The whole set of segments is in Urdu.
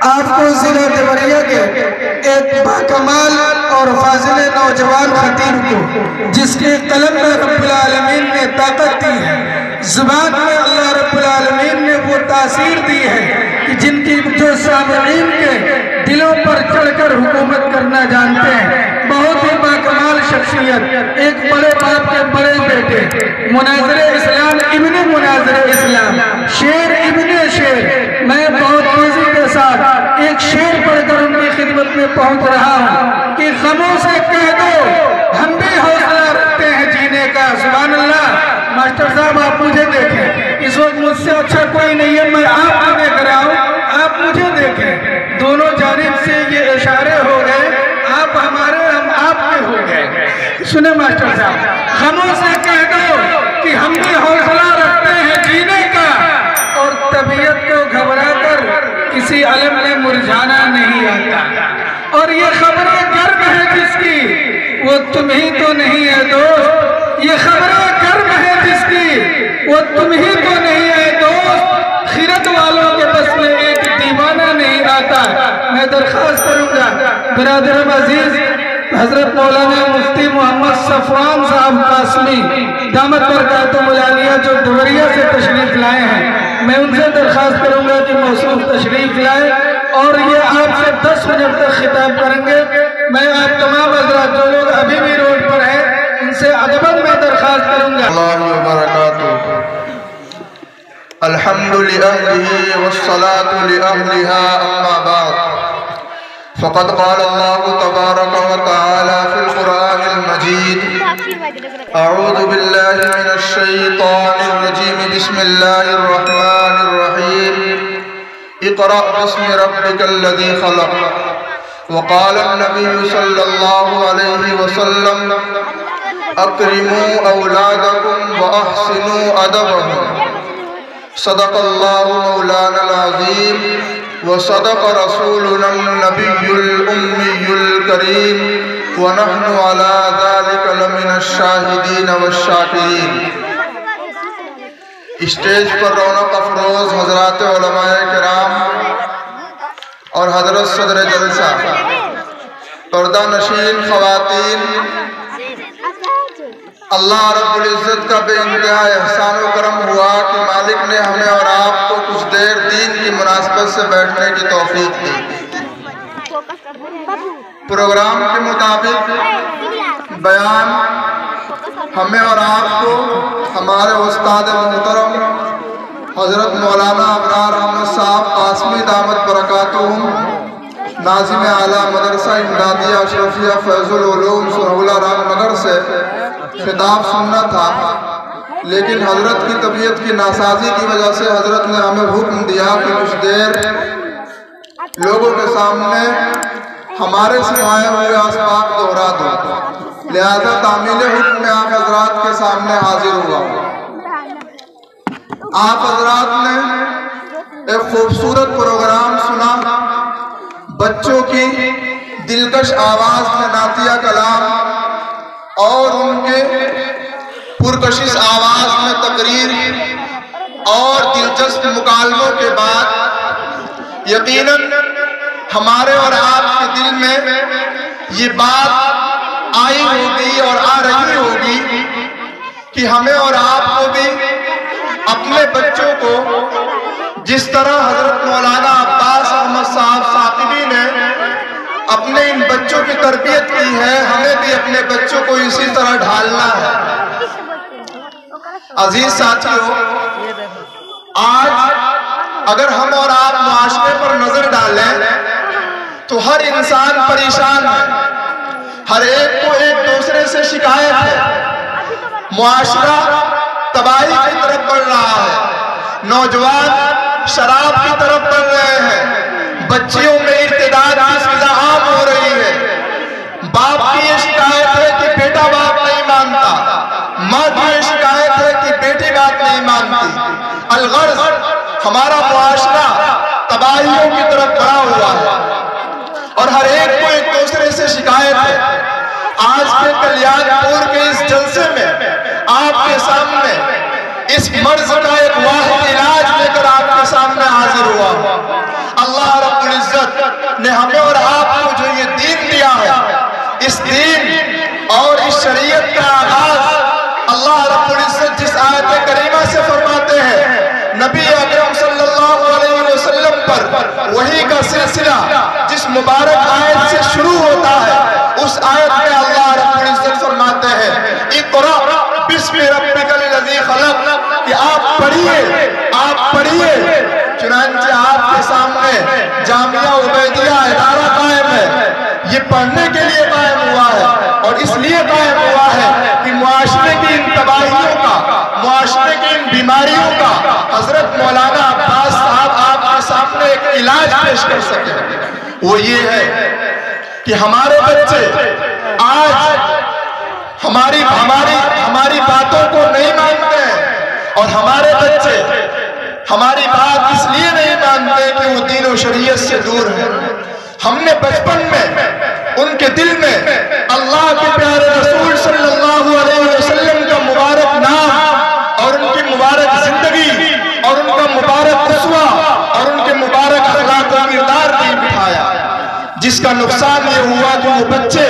آپ کو ضلع دیوریہ کے ایک باکمال اور فاضل نوجوان خطیب کو، جس کے قلم میں رب العالمین نے طاقت دی ہے، زبان میں اللہ رب العالمین نے وہ تاثیر دی ہے کہ جن کی جو سامعین کے دلوں پر چڑھ کر حکومت کرنا جانتے ہیں، بہت ہی باکمال شخصیت، ایک بڑے باپ کے بڑے بیٹے، مناظر اسلام ابن مناظر اسلام، شیر ابن شیر، میں بہت تیزی کے ساتھ ایک شیر پڑھ کر ان کی خدمت میں پہنچ رہا ہوں کہ غموں سے کہہ دو ہم بھی حوصلہ رکھتے ہیں جینے کا۔ سبحان اللہ۔ ماسٹر صاحب آپ مجھے دیکھیں، اس وقت مجھ سے اچھا کوئی نہیں ہے، میں آپ کو دیکھ رہا ہوں، آپ مجھے دیکھیں، دونوں جانب سے یہ اشارے ہو گئے، آپ ہمارے ہم آپ کے ہو گئے۔ سنیں ماسٹر صاحب، غموں سے کہہ دو کہ ہم بھی حوصلہ رکھتے ہیں جینے کا، اور طبیعت کو گھبرا کر کسی علم میں مرجھانا نہیں آتا، اور یہ خبریں گرم ہے جس کی وہ تم ہی تو نہیں ہے دوست، یہ خبریں گرم ہے جس کی وہ تم ہی تو نہیں ہے دوست، خیرت والوں کے بس میں ایک دیوانہ نہیں آتا۔ میں درخواست کروں گا برادرم عزیز حضرت مولانا مفتی محمد صفوان صاحب قاسمی دامت برکاتہم العالیہ جو دیوریہ سے تشریف لائے ہیں، میں ان سے درخواست کروں گا کہ موصوف تشریف لائے اور یہ آپ سے 10 منٹ تک خطاب کریں گے۔ میں آپ تمام حضرات جو لوگ ابھی بھی روڈ پر ہیں ان سے ادباً میں درخواست کروں گا۔ اللہ وبرکاتہ۔ الحمد لأہلہ والصلاة لأہلہا اما بعد، فقد قال اللہ تبارک وتعالی فی القرآن المجید، اعوذ باللہ من الشیطان الرجیم، بسم اللہ الرحمن الرحیم، اقرأ باسم ربک الذی خلق، وقال النبی صلی اللہ علیہ وسلم، اکرموا اولادکم واحسنوا ادبهم، صدق اللہ مولانا العظیم وصدق رسولنا النبی الأمی الکریم ونحن على ذلك لمن الشاہدین والشاکرین۔ اسٹیج پر رونق افروز حضرات علماء کرام اور حضرت صدر جلسہ، پردہ نشین خواتین، اللہ رب العزت کا بے انتہا احسان و کرم ہوا کہ مالک نے ہمیں اور آپ کو کچھ دیر دین کی مناسبت سے بیٹھنے کی توفیق دی۔ پروگرام کے مطابق بیان ہمیں اور آپ کو ہمارے استاد محترم حضرت مولانا ابرار احمد صاحب قاسمی دامت برکاتہم، ناظم اعلیٰ مدرسہ امدادیہ اشرفیہ فیض العلوم سرحولہ رام نگر سے خطاب سننا تھا، لیکن حضرت کی طبیعت کی ناسازی کی وجہ سے حضرت نے ہمیں حکم دیا کہ کچھ دیر لوگوں کے سامنے ہمارے سمائے ہوئے اسباق دہرا دو، لہذا تعمیل حکم میں آپ حضرات کے سامنے حاضر ہوا۔ آپ حضرات نے ایک خوبصورت پروگرام سنا، بچوں کی دلکش آواز میں نعتیہ کلام اور ان کے پرکشش آواز میں تقریر اور دلچسپ مکالموں کے بعد یقیناً ہمارے اور آپ کے دل میں یہ بات آئی ہوگی اور آ رہی ہوگی کہ ہمیں اور آپ کو بھی اپنے بچوں کو جس طرح حضرت مولانا عباس احمد صاحب ثاقبی نے اپنے ان بچوں کی تربیت کی ہے، ہمیں بھی اپنے بچوں کو اسی طرح ڈھالنا ہے۔ عزیز ساتھیوں، آج اگر ہم اور آپ معاشرے پر نظر ڈالیں تو ہر انسان پریشان ہے، ہر ایک کو ایک دوسرے سے شکایت ہے، معاشرہ تباہی کی طرف بڑھ رہا ہے، نوجوان شراب کی طرف بڑھ رہے ہیں، بچیوں میں ارتداد کی سزا عام ہو رہی ہے، باپ کی یہ شکایت ہے کہ بیٹا باپ نہیں مانتا، ماں کی یہ شکایت ہے کہ بیٹی بات نہیں مانتی، الغرض ہمارا معاشرہ تباہیوں کی طرف بڑھا ہوا ہے اور ہر ایک کو ایک دوسرے سے شکایت ہے۔ آج کے کلیان پور کے اس جلسے میں آپ کے سامنے اس مرض کا ایک واحد علاج لے کر آپ کے سامنے حاضر ہوا۔ اللہ رب العزت العزت نے ہمیں اور آپ کو جو یہ دین دیا ہے، اس دین اور اس شریعت کا آغاز اللہ رب العزت جس آیت کریمہ سے فرماتے ہیں، نبی اکرم صلی اللہ علیہ وسلم پر وحی کا سلسلہ جس مبارک آیت سے شروع ہوتا ہے، اس آیت میں اللہ رب العزت فرماتے ہیں اقرأ بسم ربک الذی خلق، کہ آپ پڑھیے۔ چنانچہ آپ کے سامنے جامعہ عبیدیہ ادارہ قائم ہے، یہ پڑھنے کے لیے قائم ہوا ہے اور اس لیے قائم ہوا ہے کہ معاشرے کی ان تباہیوں کا، معاشرے کی ان بیماریوں کا حضرت مولانا عباس صاحب آپ کے سامنے ایک علاج پیش کر سکے۔ وہ یہ ہے کہ ہمارے بچے آج ہماری باتوں کو نہیں مانتے ہیں، اور ہمارے بچے ہماری بات اس لیے نہیں مانتے کہ وہ دین و شریعت سے دور ہیں۔ ہم نے بچپن میں ان کے دل میں اللہ کے پیارے رسول صلی اللہ علیہ وسلم کا مبارک نام اور ان کی مبارک زندگی اور ان کا مبارک اسوہ اور ان کے مبارک اخلاق و کردار نہیں بٹھایا، جس کا نقصان یہ ہوا کہ وہ بچے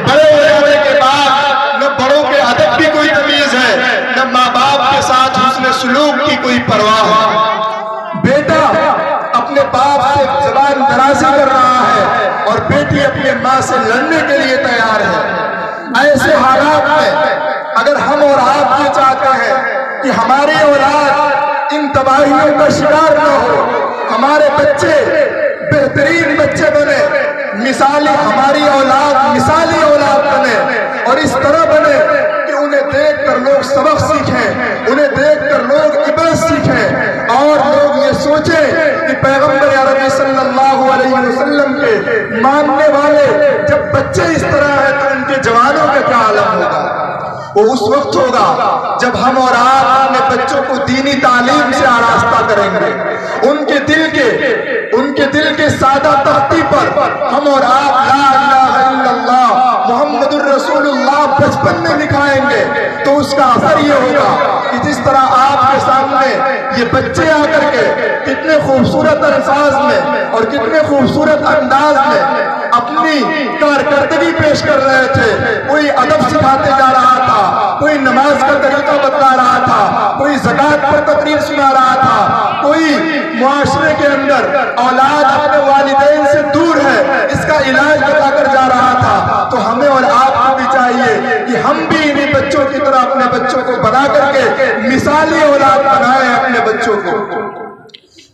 بڑے ہونے کے بعد نہ بڑوں کے ادب کی کوئی تمیز ہے، نہ ماں باپ کے ساتھ حسن سلوک کی کوئی پرواہ ہے۔ بیٹا اپنے باپ سے زبان درازی کر رہا ہے اور بیٹی اپنے ماں سے لڑنے کے لیے تیار ہے۔ ایسے حالات میں اگر ہم اور آپ یہ چاہتے ہیں کہ ہماری اولاد ان تباہیوں کا شکار نہ ہو، ہمارے بچے بہترین بچے بنے، ہماری اولاد مثالی اولاد بنے، اور اس طرح بنے کہ انہیں دیکھ کر لوگ سبق سیکھیں، انہیں دیکھ کر لوگ عبرت سیکھیں، اور لوگ یہ سوچیں کہ پیغمبر عربی صلی اللہ علیہ وسلم کے ماننے والے جب بچے اس طرح ہیں تو ان کے جوانوں کا کیا عالم ہوگا۔ وہ اس وقت ہوگا جب ہم اور آپ اپنے بچوں کو دینی تعلیم سے آراستہ کریں گے، ان کے دل کے سادہ تختی پر ہم اور آپ لا الہ الا اللہ محمد الرسول اللہ بچپن میں لکھائیں گے، تو اس کا اثر یہ ہوگا کہ جس طرح آپ کے سامنے یہ بچے آ کر کے کتنے خوبصورت الفاظ میں اور کتنے خوبصورت انداز میں اپنی کارکردگی پیش کر رہے تھے، کوئی ادب سکھاتے جا رہا تھا، کوئی نماز کا طریقہ بتلا رہا تھا، کوئی زکوٰۃ پر تقریر سنا رہا تھا، کوئی معاشرے کے اندر اولاد اپنے والدین سے دور ہے اس کا علاج بتا کر جا رہا تھا، تو ہمیں اور آپ کو بھی چاہیے کہ ہم بھی انہیں بچوں کی طرح اپنے بچوں کو بنا کر کے مثالی اولاد بنائیں اپنے بچوں کو۔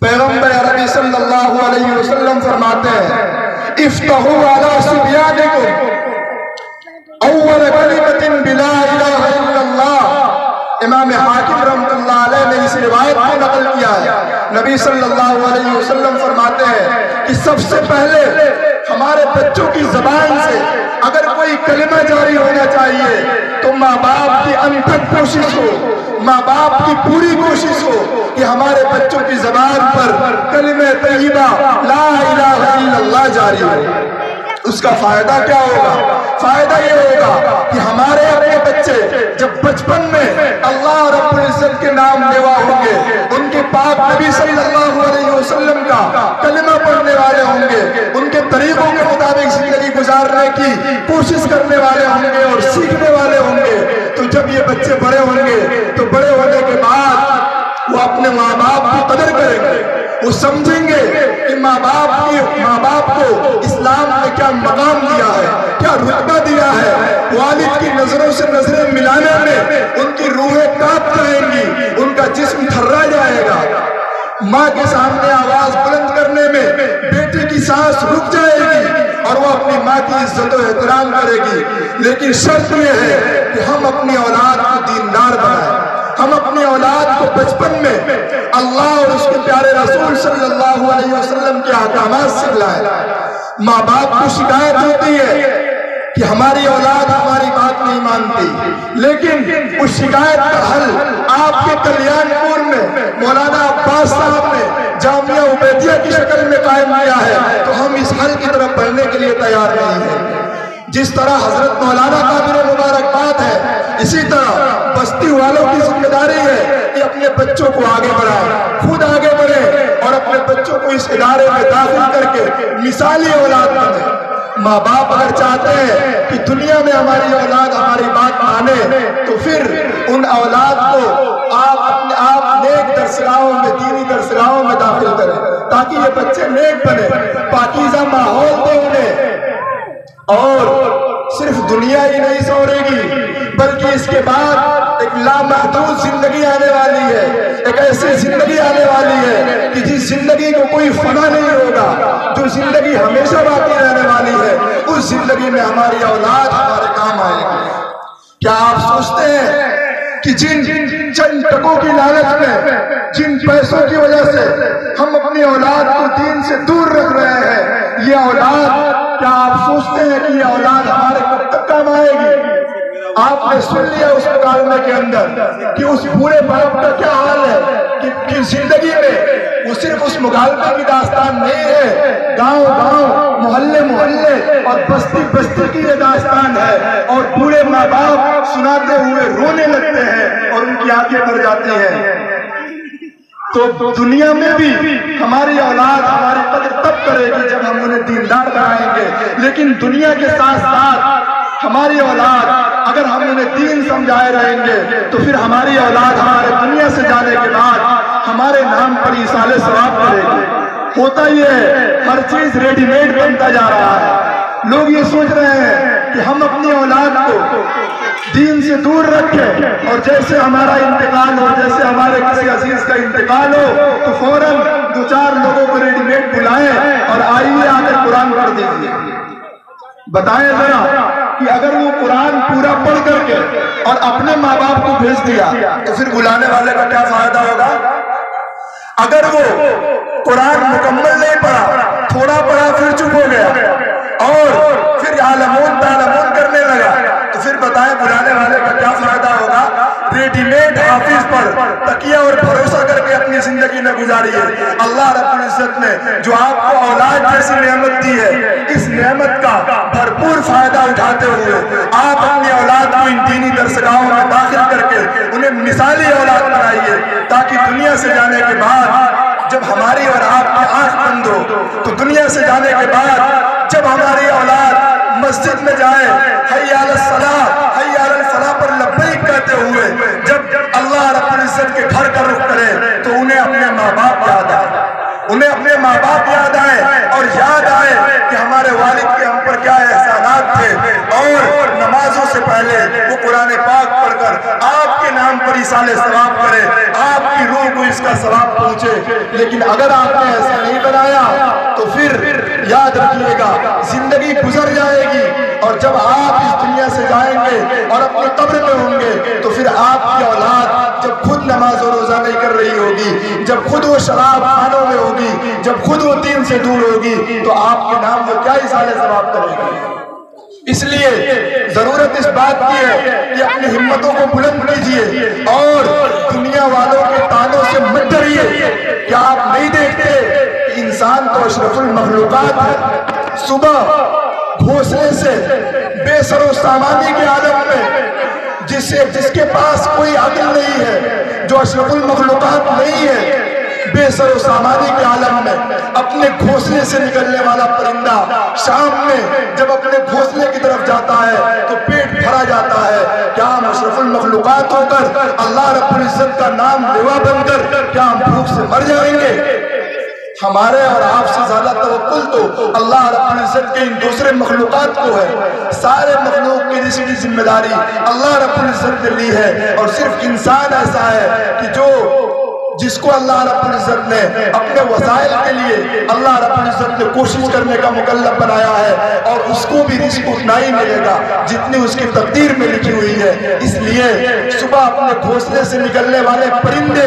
پیغمبر عربی صلی اللہ علیہ وسلم فرماتے ہیں افتحوا علی صبیانکم اول کلمۃ بلا الہ الا اللہ۔ امام حاکم رحمۃ اللہ علیہ نے اس روایت کو نقل کیا ہے۔ نبی صلی اللہ علیہ وسلم فرماتے ہیں کہ سب سے پہلے ہمارے بچوں کی زبان سے اگر کوئی کلمہ جاری ہونا چاہیے تو ماں باپ کی انتھک کوشش ہو، ماں باپ کی پوری کوشش ہو کہ ہمارے بچوں کی زبان پر کلمہ طیبہ لا الہ الا اللہ جاری ہو۔ اس کا فائدہ کیا ہوگا؟ فائدہ یہ ہوگا کہ ہمارے اپنے بچے جب بچپن میں اللہ رب العزت کے نام لیوا ہوں گے، ان کے پاک نبی صلی اللہ علیہ وسلم کا کلمہ پڑھنے والے ہوں گے، ان کے طریقوں کے مطابق زندگی گزارنے کی کوشش کرنے والے ہوں گے اور سیکھنے والے ہوں گے، تو جب یہ بچے بڑے ہوں گے تو بڑے ہونے کے بعد وہ اپنے ماں باپ کی قدر کریں گے، وہ سمجھیں گے کہ ماں باپ کو اسلام نے کیا مقام دیا ہے، کیا رتبہ دیا ہے۔ والد کی نظروں سے نظریں ملانے میں ان کی روحیں کانپ جائیں گی، ان کا جسم تھرا جائے گا۔ ماں کے سامنے آواز بلند کرنے میں بیٹے کی سانس رک جائے گی اور وہ اپنی ماں کی عزت و احترام کرے گی، لیکن شرط یہ ہے کہ ہم اپنی اولاد کو دیندار بنائیں، ہم اپنی اولاد کو بچپن میں اللہ اور اس کے پیارے رسول صلی اللہ علیہ وسلم کے احکامات سے لائیں۔ ماں باپ کو شکایت ہوتی ہے کہ ہماری اولاد ہماری بات نہیں مانتی، لیکن اس شکایت کا حل آپ کے کلیان پور میں مولانا عباس صاحب نے جامعہ عبیدیہ کی شکل میں قائم کیا ہے، تو ہم اس حل کی طرف بڑھنے کے لیے تیار نہیں ہیں۔ جس طرح حضرت مولانا قابل مبارکباد ہے، اسی طرح بستی والوں کی ذمہ داری ہے کہ اپنے بچوں کو آگے بڑھائیں، خود آگے بڑھیں اور اپنے بچوں کو اس ادارے میں داخل کر کے مثالی اولاد بنے۔ ماں باپ اگر چاہتے ہیں کہ دنیا میں ہماری اولاد ہماری بات مانے تو پھر ان اولاد کو آپ نیک درسگاہوں میں، دینی درسگاہوں میں داخل کریں تاکہ یہ بچے نیک بنے، پاکیزہ ماحول دیں انہیں، اور صرف دنیا ہی نہیں سنورے گی بلکہ اس کے بعد ایک لامحدود زندگی آنے والی ہے، ایک ایسی زندگی آنے والی ہے کہ جس زندگی کو کوئی فنا نہیں ہوگا، جو زندگی ہمیشہ باقی رہنے والی ہے، اس زندگی میں ہماری اولاد ہمارے کام آئے گی۔ کیا آپ سوچتے ہیں کہ جن چند ٹکوں کی لالچ میں، جن پیسوں کی وجہ سے ہم اپنی اولاد کو دین سے دور رکھ رہے ہیں، یہ اولاد، کیا آپ سوچتے ہیں کہ یہ اولاد ہمارے کب تک کام آئے گی؟ آپ نے سن لیا اس مکالمے کے اندر کہ اس بوڑھے باپ کا کیا حال ہے کہ زندگی میں وہ صرف اس مکالمے کی داستان نہیں ہے، گاؤں گاؤں، محلے محلے اور بستی بستی کی یہ داستان ہے، اور بوڑھے ماں باپ سناتے ہوئے رونے لگتے ہیں اور ان کی آنکھیں بھر جاتی ہیں۔ تو دنیا میں بھی ہماری اولاد ہماری قدر تب کرے گی جب ہم انہیں دیندار بنائیں گے، لیکن دنیا کے ساتھ ساتھ ہماری اولاد اگر ہم انہیں دین سمجھائے رہیں گے تو پھر ہماری اولاد ہمارے دنیا سے جانے کے بعد ہمارے نام پر ایصال ثواب کرے گی۔ ہوتا یہ ہے ہر چیز ریڈی میڈ بنتا جا رہا ہے، لوگ یہ سوچ رہے ہیں کہ ہم اپنی اولاد کو دین سے دور رکھیں اور جیسے ہمارا انتقال ہو، جیسے ہمارے کسی عزیز کا انتقال ہو تو فوراً دو چار لوگوں کو ریڈی میڈ بلائیں اور آئیے آ کر قرآن پڑھ دیجیے۔ بتائیں ذرا کہ اگر وہ قرآن پورا پڑھ کر کے اور اپنے ماں باپ کو بھیج دیا تو پھر بلانے والے کا کیا فائدہ ہوگا؟ اگر وہ قرآن مکمل نہیں پڑھا، تھوڑا پڑھا پھر چپ ہو گیا اور پھر عالمون تعلمون کرنے لگا تو پھر بتائیں بلانے والے کا کیا فائدہ ہوگا؟ ریڈی میڈ حافظ پر تکیہ اور بھروسہ کر کے اپنی زندگی نہ گزاریے۔ اللہ رب العزت نے جو آپ کو اولاد جیسی نعمت دی ہے، اس نعمت کا بھرپور فائدہ اٹھاتے ہوئے آپ اپنی اولاد کو ان دینی درسگاہوں میں داخل کر کے انہیں مثالی اولاد بنائیے تاکہ دنیا سے جانے کے بعد جب ہماری اور آپ کی آنکھ بند ہو تو دنیا سے جانے کے بعد جب ہماری اولاد مسجد میں جائے حی علی الصلاۃ حی علی الفلاح پر لبیک کہتے ہوئے جب اللہ رب العزت کے گھر کا رخ کرے تو انہیں اپنے ماں باپ یاد آئے، انہیں اپنے ماں باپ یاد آئے اور یاد آئے کہ ہمارے والد کے ہم پر کیا احسانات تھے، اور نمازوں سے پہلے وہ قرآن پاک پڑھ کر آپ کے نام پر ایصال ثواب کرے، آپ کی روح کو اس کا ثواب پہنچے۔ لیکن اگر آپ نے ایسا نہیں بنایا تو پھر یاد رکھیے گا زندگی گزر جائے گی اور جب آپ اس دنیا سے جائیں گے اور اپنے قبر میں ہوں گے تو پھر آپ کی اولاد جب خود نماز و روزہ نہیں کر رہی ہوگی، جب خود وہ شراب خانوں میں ہوگی، جب خود وہ دین سے دور ہوگی تو آپ کے نام وہ کیا ایصال ثواب کرے گی؟ اس لیے ضرورت اس بات کی ہے کہ اپنی ہمتوں کو بلند کیجیے اور دنیا والوں کے طعنوں سے مت ڈریے۔ کیا آپ نہیں دیکھتے کہ انسان تو اشرف المخلوقات ہے؟ صبح گھونسلے سے بے سر و سامانی کے عالم میں جس کے پاس کوئی عقل نہیں ہے، جو اشرف المخلوقات نہیں ہے، بے سر و سامانی کے عالم میں اپنے گھونسلے سے نکلنے والا پرندہ شام میں جب اپنے گھونسلے کی طرف جاتا ہے تو پیٹ بھرا جاتا ہے۔ کیا ہم اشرف المخلوقات ہو کر اللہ رب العزت کا نام لیوا بن کر کیا ہم بھوک سے مر جائیں گے؟ ہمارے اور آپ سے زیادہ توکل تو اللہ رب العزت کے ان دوسرے مخلوقات کو ہے۔ سارے مخلوق کی رزق کی ذمہ داری اللہ رب العزت نے لی ہے، اور صرف انسان ایسا ہے کہ جس کو اللہ رب العزت نے اپنے وسائل کے لیے اللہ رب العزت نے کوشش کرنے کا مکلف بنایا ہے، اور اس کو بھی رزق اتنا ہی ملے گا جتنی اس کی تقدیر میں لکھی ہوئی ہے۔ اس لیے صبح اپنے گھونسلے سے نکلنے والے پرندے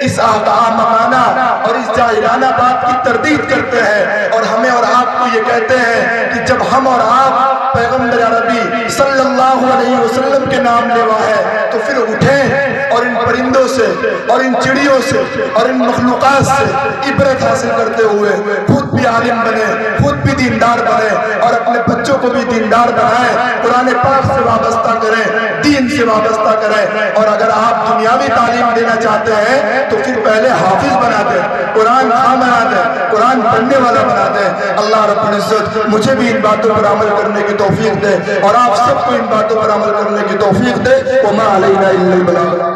اس احمقانہ اور اس جاہلانہ بات کی تردید کرتے ہیں، اور ہمیں اور آپ کو یہ کہتے ہیں کہ جب ہم اور آپ پیغمبر عربی صلی اللہ علیہ وسلم کے نام لیوا ہے تو پھر اٹھیں اور ان پرندوں سے اور ان چڑیوں سے اور ان مخلوقات سے عبرت حاصل کرتے ہوئے خود بھی عالم بنے، خود بھی دیندار بنے، اور اپنے بچوں کو بھی دیندار بنائیں، قرآن پاک سے وابستہ کریں، دین سے وابستہ کریں۔ اور اگر آپ دنیاوی تعلیم دینا چاہتے ہیں تو پھر پہلے حافظ بنا دیں، قرآن پڑھنے والا بنا دے۔ اللہ رب العزت مجھے بھی ان باتوں پر عمل کرنے کی توفیق دے اور آپ سب کو ان باتوں پر عمل کرنے کی توفیق دے۔ وما علینا الا البلاغ۔